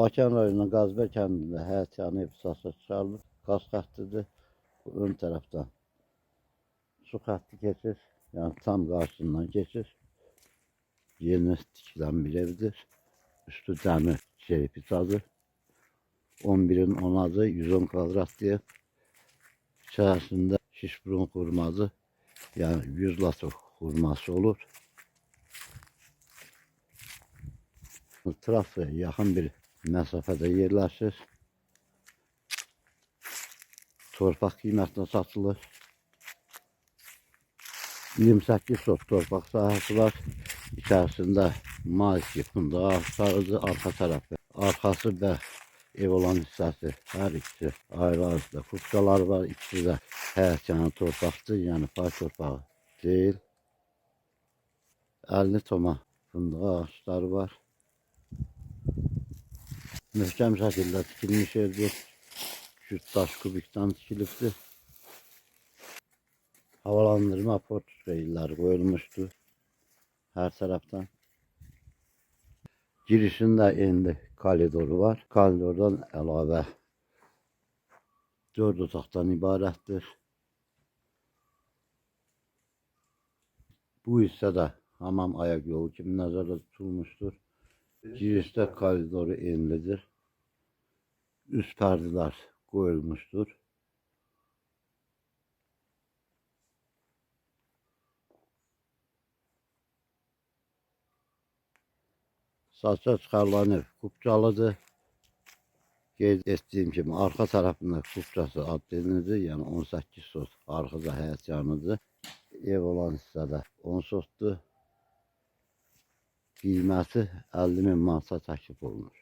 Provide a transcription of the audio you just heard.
Bakın rayonunun Qazbər kəndində həyət yanı ev satışa çıxarılıb. Qaz xəttidir. Bu ön tərəfdən su xətti keçir. Yəni tam qarşısından keçir. Yeni tikilən bir evdir. Üstü dəmir çerpicadır. 11'in 10'adı 110 kvadrat diye. İçerisinde şişburun hurması, yani 100 latır hurması olur. Trafoya yakın bir mesafede yerleşir. Torpaq qiymətlə satılır. 28 sot torpaq sahəsi var. İçərisində maiki, fındığı ağacı, arxa tərəfi. Arxası və ev olan hissəsi hər ikisi ayrı-ayrı kupçalar var. İkisi də həyət yanı torpaqdır, yəni pay torpağı deyil. 50 toma fındığı ağaçları var. Möhkəm şəkildə tikilmiş evdir. 200 daş kubikdən tikilibdir. Havalandırma port reyləri qoyulmuşdu hər tərəfdən. Girişində endi koridoru var. Koridordan əlavə 4 otaqdan ibarətdir. Bu hissədə hamam ayaq yolu kimi nəzərdə tutulmuşdur. Girişdə koridoru enlidir. Üst pərdələr qoyulmuşdur. Satışa çıxarılan ev kupçalıdır. Qeyd etdiyim kimi arxa tərəfində kupçası adlenidir. Yəni 18 sot arxada həyət yanıdır. Ev olan hissədə 10 sotdur. Qiyməti 50.000 manata təklif olunur.